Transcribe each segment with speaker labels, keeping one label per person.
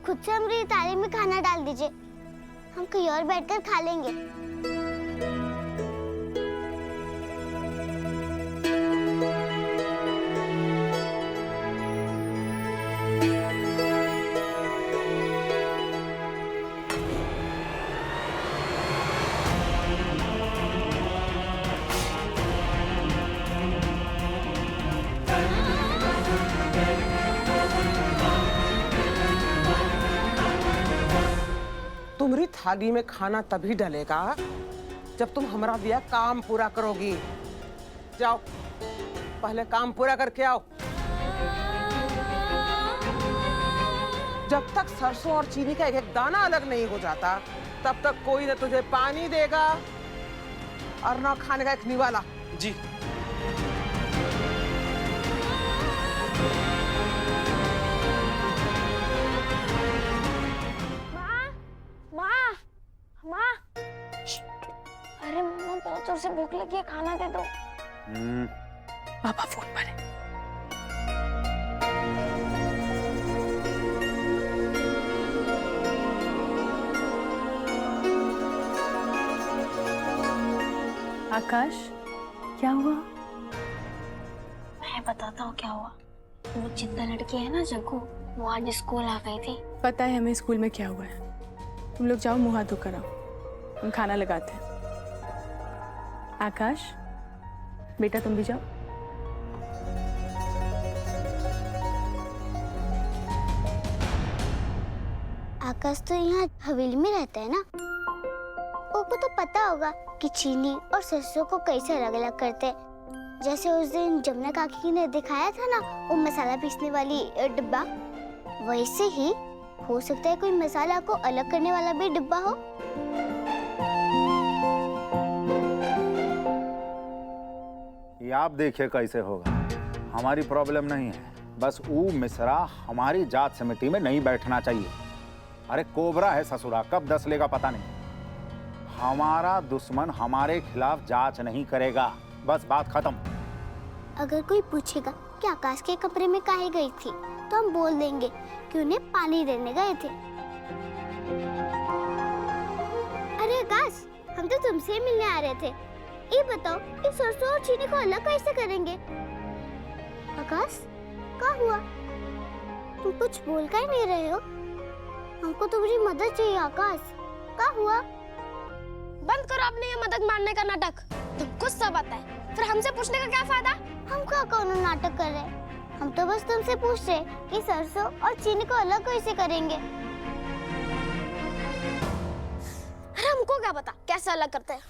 Speaker 1: खुद से हमारी थाली में खाना डाल दीजिए, हम कहीं और बैठकर खा लेंगे।
Speaker 2: तुम्हारी थाली में खाना तभी डलेगा जब तुम हमारा दिया काम पूरा करोगी। जाओ, पहले काम पूरा करके आओ। जब तक सरसों और चीनी का एक एक दाना अलग नहीं हो जाता, तब तक कोई न तुझे पानी देगा और न खाने का एक निवाला।
Speaker 3: जी।
Speaker 1: अरे मम्मा, बहुत जोर से भूख लगी है, खाना दे दो।
Speaker 4: पापा फोन पर है। आकाश, क्या हुआ?
Speaker 1: मैं बताता हूँ क्या हुआ। वो चित्ता लड़की है ना जग्गू, वो आज स्कूल आ गई थी।
Speaker 4: पता है हमें स्कूल में क्या हुआ है। तुम लोग जाओ, मुंह हाथ धोकर आओ, हम खाना लगाते हैं। आकाश बेटा, तुम भी जाओ।
Speaker 1: आकाश तो यहाँ हवेली में रहता है ना, को तो पता होगा कि चीनी और सरसों को कैसे अलग अलग करते हैं। जैसे उस दिन जमुना काकी ने दिखाया था ना, वो मसाला पीसने वाली डिब्बा, वैसे ही हो सकता है कोई मसाला को अलग करने वाला भी डिब्बा हो।
Speaker 5: ये आप देखिए कैसे होगा। हमारी प्रॉब्लम नहीं है, बस वो मिश्रा हमारी जात समिति में नहीं बैठना चाहिए। अरे कोबरा है ससुरा, कब दस लेगा पता नहीं। हमारा दुश्मन हमारे खिलाफ जांच नहीं करेगा, बस बात खत्म।
Speaker 1: अगर कोई पूछेगा कि आकाश के कमरे में काहे गई थी, तो हम बोल देंगे कि उन्हें पानी देने गए थे। अरे आकाश, हम तो तुमसे मिलने आ रहे थे। ये बताओ कि सरसों और चीनी को अलग कैसे करेंगे? आकाश, क्या हुआ? तुम कुछ बोल कर नहीं रहे हो। हमको तुम्हारी मदद चाहिए आकाश। क्या हुआ?
Speaker 6: बंद करो अपने ये मदद मारने का नाटक। तुमको सब आता है, फिर हमसे पूछने का क्या फायदा?
Speaker 1: हम क्या कौन नाटक कर रहे? हम तो बस तुमसे पूछ रहे कि सरसों और चीनी को अलग कैसे करेंगे।
Speaker 6: अरे हमको क्या पता कैसे अलग करते हैं।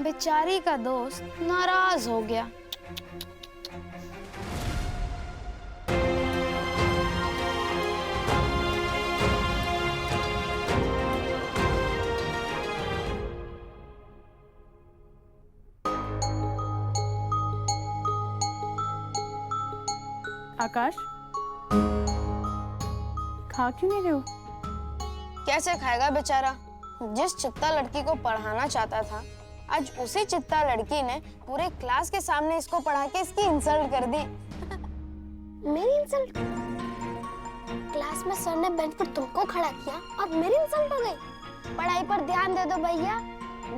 Speaker 6: बेचारी का दोस्त नाराज हो गया।
Speaker 4: आकाश, खा क्यों नहीं रहे हो?
Speaker 6: कैसे खाएगा बेचारा? जिस चित्ता लड़की को पढ़ाना चाहता था, आज उसी चित्ता लड़की ने पूरे क्लास के सामने इसको पढ़ा के इसकी इंसल्ट कर दी।
Speaker 1: मेरी इंसल्ट? क्लास में सर ने बेंच पर तुमको खड़ा किया और मेरी इंसल्ट हो गई।
Speaker 6: पढ़ाई पर ध्यान दे दो भैया।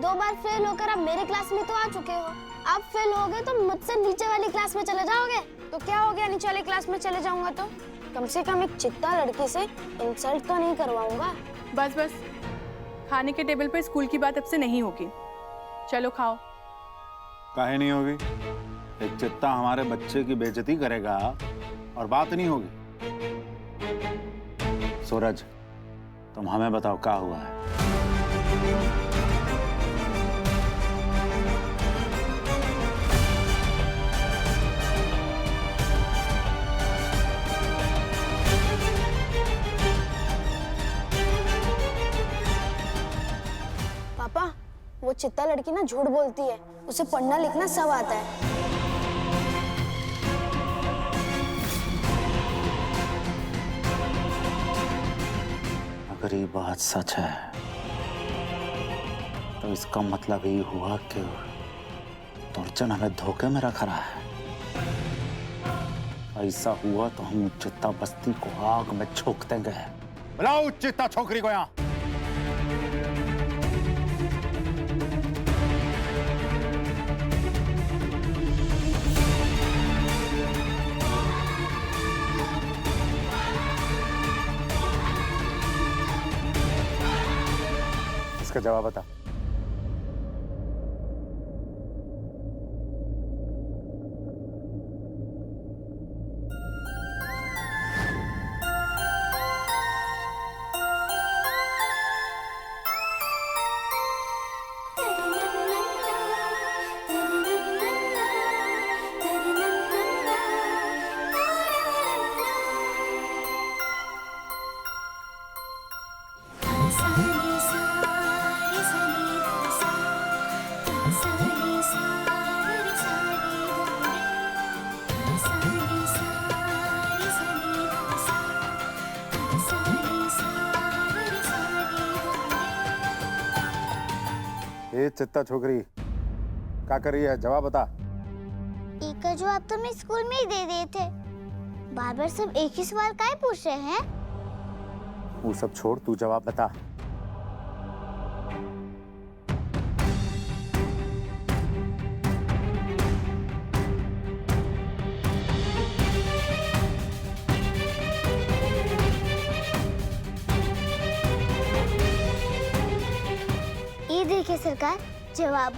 Speaker 6: 2 बार फेल होकर अब मेरी क्लास में तो आ चुके हो। अब फेल हो गए तो मुझसे नीचे वाली क्लास में चले जाओगे। तो क्या हो गया, नीचे वाली क्लास में चले जाऊंगा तो कम से कम एक चित्ता लड़की से इंसल्ट तो नहीं करवाऊंगा।
Speaker 4: बस बस, खाने के टेबल पर स्कूल की बात अब से नहीं होगी। चलो खाओ।
Speaker 5: काहे नहीं होगी? एक चित्ता हमारे बच्चे की बेइज्जती करेगा और बात नहीं होगी। सूरज, तुम हमें बताओ क्या हुआ है।
Speaker 6: पापा, वो चित्ता लड़की ना झूठ बोलती है, उसे पढ़ना लिखना सब आता है।
Speaker 5: अगर ये बात सच है तो इसका मतलब ये हुआ कि तुर्जन हमें धोखे में रख रहा है। ऐसा हुआ तो हम चित्ता बस्ती को आग में झोंक देंगे। बुलाओ चित्ता छोकरी को यहाँ। इसका जवाब बता। ये चित्ता छोकरी क्या कर रही है? जवाब बता।
Speaker 1: एक का जवाब तो मैं स्कूल में ही दे दिए थे। बार बार सब एक ही सवाल काहे पूछ रहे हैं?
Speaker 5: वो सब छोड़, तू जवाब बता।
Speaker 1: ये देखिए सरकार, जवाब।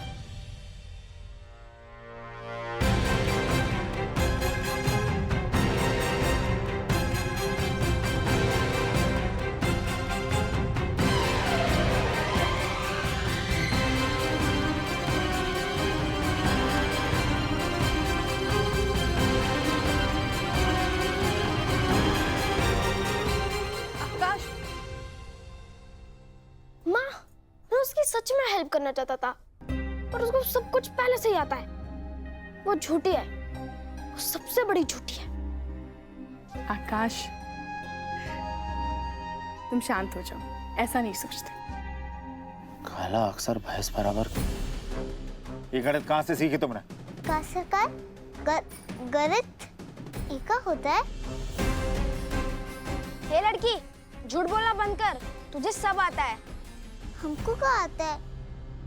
Speaker 6: आकाश, माँ, मैं उसकी सच में हेल्प करना चाहता था, पर उसको सब कुछ पहले से ही आता है। वो झूठी है, वो सबसे बड़ी झूठी है।
Speaker 4: आकाश, तुम शांत हो जाओ, ऐसा नहीं सोचते।
Speaker 5: काला अक्सर भैंस बराबर। ये गणित कहाँ से सीखी तुमने?
Speaker 1: का सरकार, गणित एका होता है?
Speaker 6: हे लड़की, झूठ बोलना बंद कर, तुझे सब आता है।
Speaker 1: हमको क्या आता है?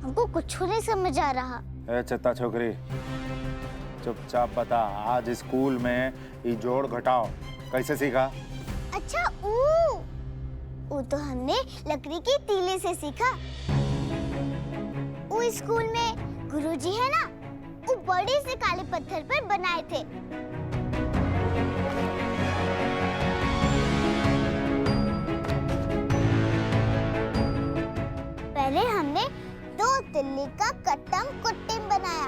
Speaker 1: हमको कुछ नहीं समझ आ रहा।
Speaker 5: ए चित्ता छोकरी, चुपचाप बता, आज स्कूल में ये जोड़ घटाओ कैसे सीखा?
Speaker 1: अच्छा, वो तो हमने लकड़ी की तीली से सीखा। वो स्कूल में गुरुजी है ना, वो बड़े से काले पत्थर पर बनाए थे। पहले हमने 2 तिल्ली का कट्टम कुट्टिम बनाया।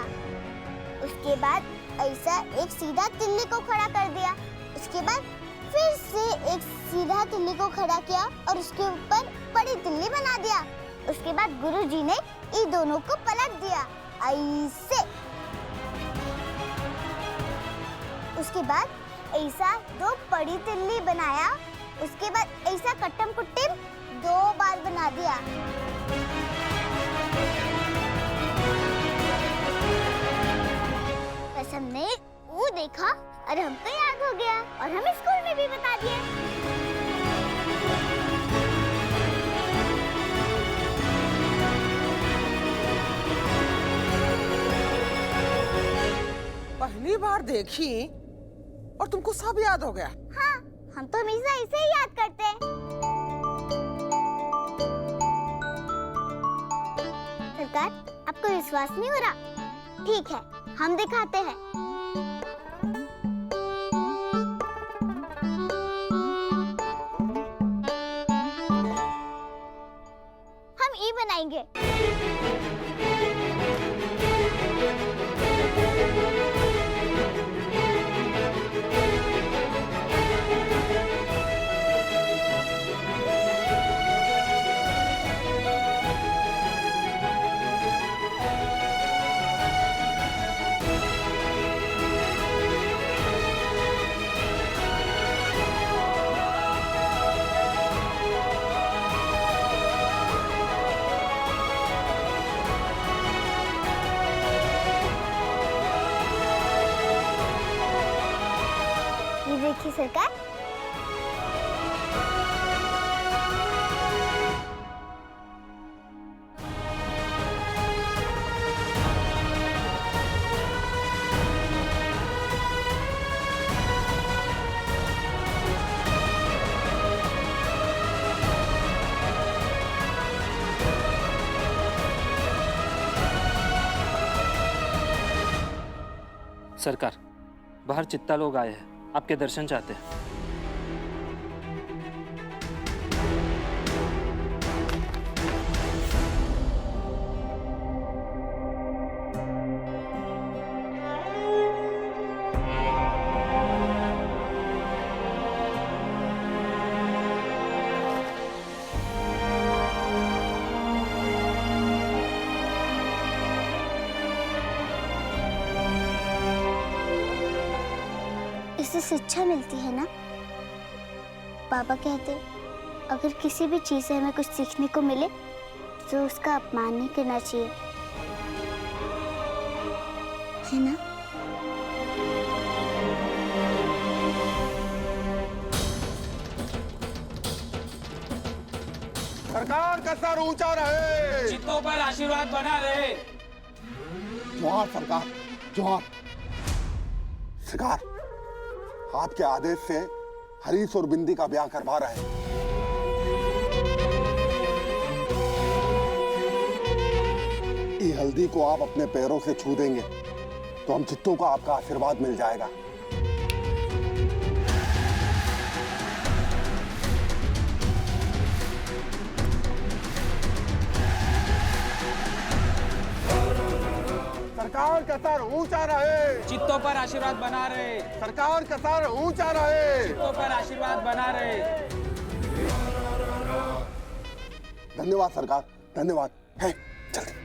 Speaker 1: उसके बाद ऐसा एक सीधा तिल्ली को खड़ा कर दिया। उसके बाद फिर से एक सीधा तिल्ली को खड़ा किया और उसके ऊपर बड़ी तिल्ली बना दिया। उसके बाद गुरुजी ने इन दोनों को पलट दिया ऐसे। उसके बाद ऐसा 2 बड़ी तिल्ली बनाया। उसके बाद ऐसा कट्टम कुट्टिम 2 बार बना दिया। बस हमने वो देखा और हमको याद हो गया और हम स्कूल में भी बता दिए।
Speaker 2: पहली बार देखी और तुमको सब याद हो गया?
Speaker 1: हाँ, हम तो हमेशा इसे ही याद करते हैं। सरकार, आपको विश्वास नहीं हो रहा? ठीक है, हम दिखाते हैं। हम ई बनाएंगे। आपकी सरकार।
Speaker 3: सरकार, बाहर चित्ता लोग आए हैं, आपके दर्शन चाहते हैं।
Speaker 1: इससे शिक्षा मिलती है ना। पापा कहते अगर किसी भी चीज से हमें कुछ सीखने को मिले तो उसका अपमान नहीं करना चाहिए, है ना।
Speaker 7: सरकार का सर ऊंचा रहे,
Speaker 3: चित्तों पर आशीर्वाद बना रहे।
Speaker 7: जोहार सरकार, जोहार। सरकार, आपके आदेश से हरीश और बिंदी का ब्याह करवा रहे हैं। ये हल्दी को आप अपने पैरों से छू देंगे तो हम चित्तों को आपका आशीर्वाद मिल जाएगा। सरकार का सर ऊंचा रहे,
Speaker 3: चित्तों पर आशीर्वाद बना रहे।
Speaker 7: सरकार का सर ऊंचा रहे।
Speaker 3: चित्तों पर आशीर्वाद बना रहे।
Speaker 7: धन्यवाद सरकार, धन्यवाद। है जल्दी।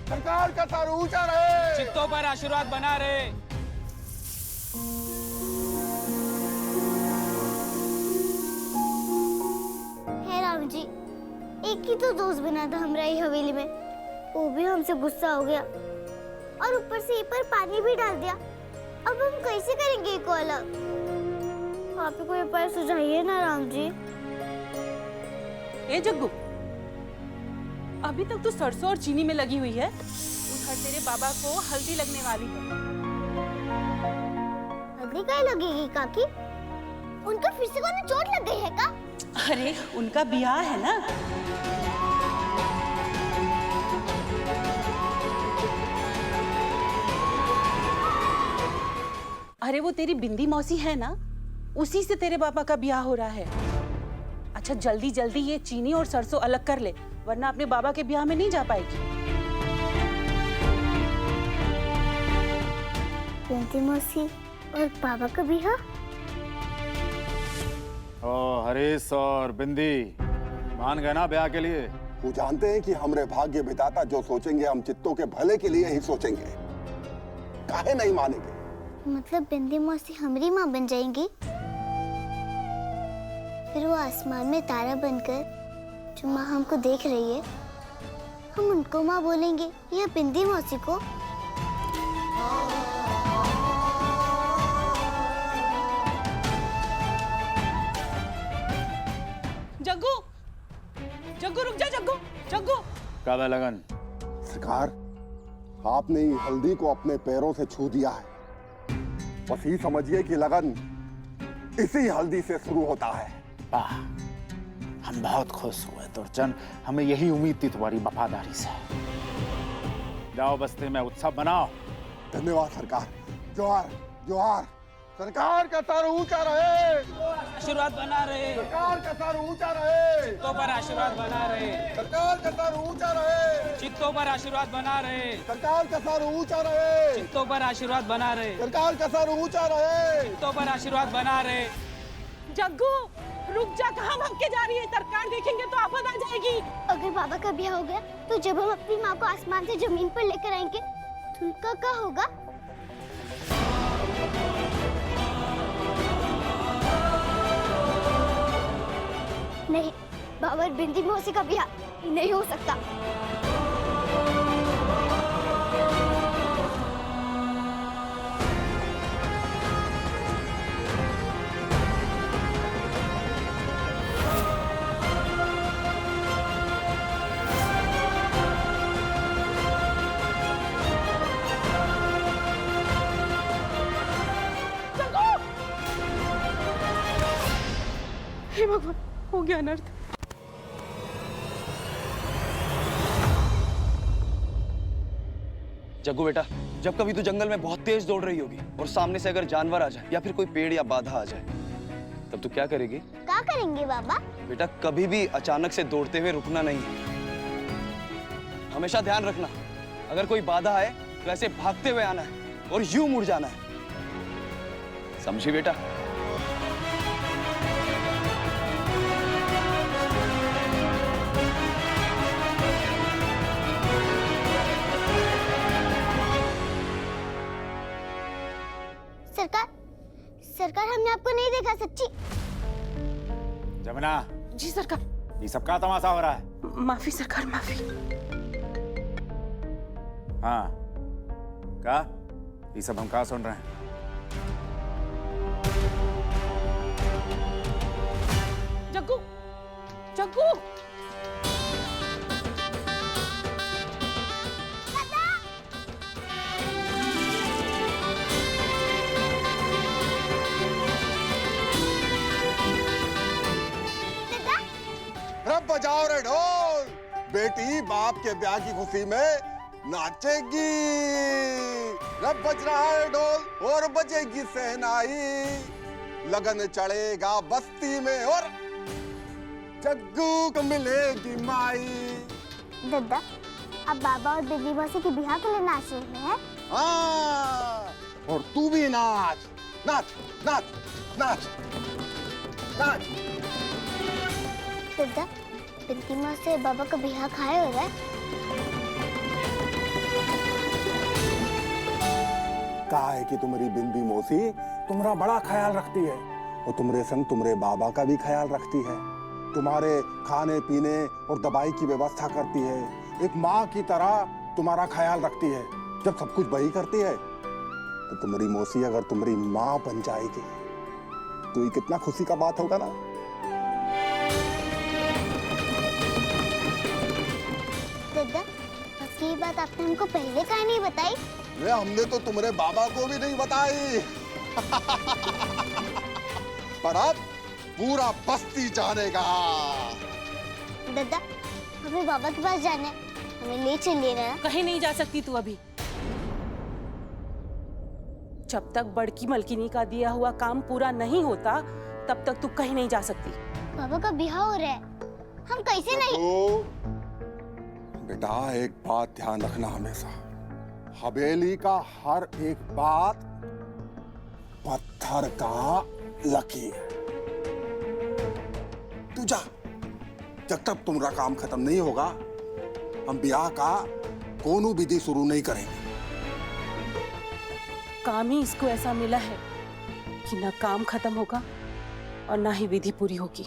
Speaker 7: सरकार का सर ऊंचा रहे,
Speaker 3: चित्तों पर आशीर्वाद बना रहे।
Speaker 1: है राम जी, एक ही तो दोस्त बना था हमारा ये हवेली में, वो भी हमसे गुस्सा हो गया और ऊपर से ये पर पानी भी डाल दिया। अब हम कैसे करेंगे ये को अलग? आप ही कोई उपाय सुझाइए ना राम जी।
Speaker 8: ए जग्गू, अभी तक तू सरसों और चीनी में लगी हुई है। उधर तेरे बाबा को हल्दी लगने वाली है।
Speaker 1: हल्दी क्या लगेगी काकी? उनका फिर से कोई चोट लग गई है का?
Speaker 8: अरे उनका ब्याह है ना। अरे वो तेरी बिंदी मौसी है ना, उसी से तेरे पापा का ब्याह हो रहा है। अच्छा जल्दी जल्दी ये चीनी और सरसों अलग कर ले, वरना अपने बाबा के ब्याह में नहीं जा पाएगी।
Speaker 1: बिंदी मौसी और पापा का ब्याह?
Speaker 5: ओ हरीश और बिंदी मान गए ना ब्याह के लिए?
Speaker 7: वो जानते हैं कि हमरे भाग्य विधाता जो सोचेंगे हम चित्तों के भले के लिए ही सोचेंगे। काहे नहीं मानेंगे?
Speaker 1: मतलब बिंदी मौसी हमारी माँ बन जाएंगी? फिर वो आसमान में तारा बनकर जो माँ हमको देख रही है, हम उनको माँ बोलेंगे या बिंदी मौसी को?
Speaker 8: जग्गू, जग्गू रुक जा। जग्गू, जग्गू।
Speaker 5: कब है लगन?
Speaker 7: सरकार, आपने ये हल्दी को अपने पैरों से छू दिया है। बस ये समझिए कि लगन इसी हल्दी से शुरू होता है।
Speaker 5: वाह, हम बहुत खुश हुए दुर्जन, हमें यही उम्मीद थी तुम्हारी वफादारी से। जाओ बस्ती में उत्सव बनाओ।
Speaker 7: धन्यवाद सरकार। जोहार, जोहार। सरकार का सर ऊंचा रहे,
Speaker 3: आशीर्वाद बना रहे।
Speaker 7: सरकार का सर ऊंचा रहे,
Speaker 3: चित्तों पर आशीर्वाद बना रहे।
Speaker 7: सरकार का सर ऊंचा रहे,
Speaker 3: चित्तों पर आशीर्वाद बना रहे।
Speaker 7: सरकार का सर ऊंचा रहे,
Speaker 3: चित्तों पर आशीर्वाद बना रहे।
Speaker 7: सरकार का सर ऊंचा रहे।
Speaker 3: चित्तों पर आशीर्वाद बना रहे।
Speaker 8: जग्गू रुक जा, कहाँ भाग के जा रही है? सरकार देखेंगे तो आफत आ जाएगी।
Speaker 1: अगर बाबा का ब्याह हो गया तो जब हम अपनी माँ को आसमान से जमीन पर लेकर आएंगे तो उनका क्या होगा? नहीं, बाबा और बिंदी मौसी का ब्याह नहीं हो सकता।
Speaker 8: हे भगवान, हो गया अनर्थ।
Speaker 9: जग्गू बेटा, जब कभी तू जंगल में बहुत तेज दौड़ रही होगी और सामने से अगर जानवर आ जाए या फिर कोई पेड़ या बाधा आ जाए, तब तू क्या करेगी?
Speaker 1: क्या करेंगे बाबा?
Speaker 9: बेटा, कभी भी अचानक से दौड़ते हुए रुकना नहीं है। हमेशा ध्यान रखना, अगर कोई बाधा आए तो ऐसे भागते हुए आना है और यूं मुड़ जाना है। समझी बेटा?
Speaker 1: सरकार, सरकार हमने आपको नहीं देखा सच्ची।
Speaker 5: जमुना,
Speaker 8: जी सरकार।
Speaker 5: ये सब का तमाशा हो रहा है?
Speaker 8: माफी सरकार, माफी।
Speaker 5: हाँ, का? ये सब हम कहाँ सुन रहे हैं?
Speaker 8: जग्गू, जग्गू।
Speaker 7: रब बजाओ रे ढोल, बेटी बाप के ब्याह की खुशी में नाचेगी। रब बज रहा है ढोल और बजेगी सहनाई, लगन चढ़ेगा बस्ती में और जग्गू को मिलेगी माई।
Speaker 1: दादा, अब बाबा और बिंदी मौसी के ब्याह के लिए नाच रहे हैं?
Speaker 7: हाँ, और तू भी नाच, नाच, नाच, नाच, नाच।
Speaker 1: दादा, बिंदी मौसी और बाबा का ब्याह खाए हो रहा है?
Speaker 7: कहा है कि तुम्हारी बिंदी मौसी तुम्हारा बड़ा ख्याल रखती है और तुम्हारे संग तुम्हारे बाबा का भी ख्याल रखती है। तुम्हारे खाने पीने और दवाई की व्यवस्था करती है, एक माँ की तरह तुम्हारा ख्याल रखती है। जब सब कुछ वही करती है तो तुम्हारी मौसी अगर तुम्हारी माँ बन जाएगी तो ये कितना खुशी का बात होगा ना।
Speaker 1: दादा, ये बात आपने हमको पहले काहे नहीं बताई?
Speaker 7: हमने तो तुम्हारे बाबा को भी नहीं बताई। पर अब पूरा बस्ती जानेगा।
Speaker 1: दादा, हमें बाबा के पास जाना है, हमें ले चलिए ना।
Speaker 8: कहीं नहीं जा सकती तू अभी। जब तक बड़की मलकिनी का दिया हुआ काम पूरा नहीं होता तब तक तू कहीं नहीं जा सकती।
Speaker 1: बाबा का ब्याह हो रहा है, हम कैसे नहीं?
Speaker 7: तो बेटा एक बात ध्यान रखना हमेशा, हवेली का हर एक बात पत्थर का लकीर। तू जा, जब तक तुम्हारा काम खत्म नहीं होगा हम ब्याह का कोनो विधि शुरू नहीं करेंगे।
Speaker 8: काम ही इसको ऐसा मिला है कि ना काम खत्म होगा और ना ही विधि पूरी होगी।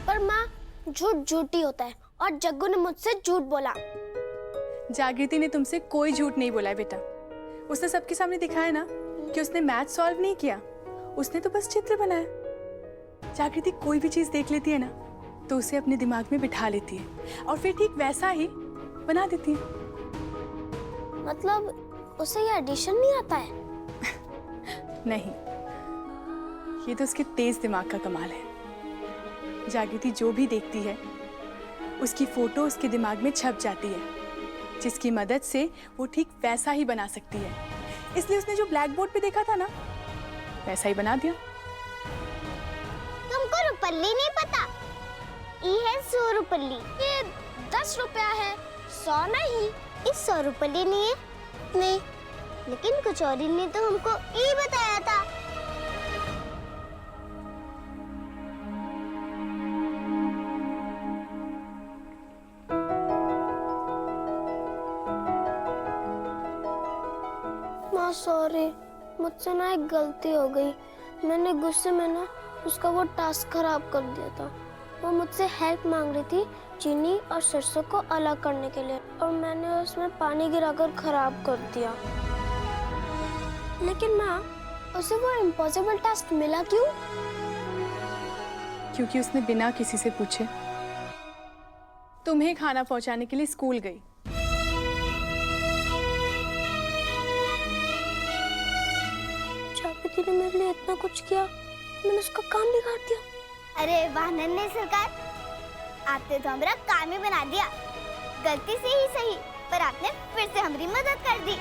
Speaker 6: पर माँ, झूठ झूठ ही होता है और जग्गू ने मुझसे झूठ बोला।
Speaker 4: जागृति ने तुमसे कोई झूठ नहीं बोला है बेटा। उसने सबके सामने दिखाया ना कि उसने मैथ सॉल्व नहीं किया, उसने तो बस चित्र बनाया। जागृति कोई भी चीज देख लेती है ना तो उसे अपने दिमाग में बिठा लेती है और फिर ठीक वैसा ही बना देती है।
Speaker 6: मतलब उसे ये एडिशन नहीं आता है?
Speaker 4: नहीं, ये तो उसके तेज दिमाग का कमाल है। जागृति जो भी देखती है उसकी फोटो उसके दिमाग में छप जाती है, जिसकी मदद से वो ठीक वैसा ही बना सकती है। इसलिए उसने जो ब्लैक बोर्ड पे देखा था ना वैसा ही बना दिया।
Speaker 1: तुमको रुपल्ली नहीं पता? ये है 100 रुपल्ली।
Speaker 6: ये 10 रुपया है, 100 नहीं।
Speaker 1: इस 100 रुपल्ली नहीं है
Speaker 6: नहीं।
Speaker 1: लेकिन कचौरी ने तो हमको ये बताया था।
Speaker 6: माँ सॉरी, मुझसे ना एक गलती हो गई। मैंने गुस्से में ना उसका वो टास्क खराब कर दिया था। वो मुझसे हेल्प मांग रही थी चीनी और सरसों को अलग करने के लिए, और मैंने उसमें पानी गिराकर खराब कर दिया। लेकिन माँ, उसे वो इम्पॉसिबल टास्क मिला क्यों?
Speaker 4: क्योंकि उसने बिना किसी से पूछे तुम्हें खाना पहुंचाने के लिए स्कूल गई।
Speaker 6: जागृति ने मेरे लिए इतना कुछ किया, मैंने उसका काम बिगाड़ दिया।
Speaker 1: अरे वाह नन्हे सरकार, आपने तो हमारा काम ही बना दिया। गलती से ही सही, पर आपने फिर से हमारी मदद कर दी।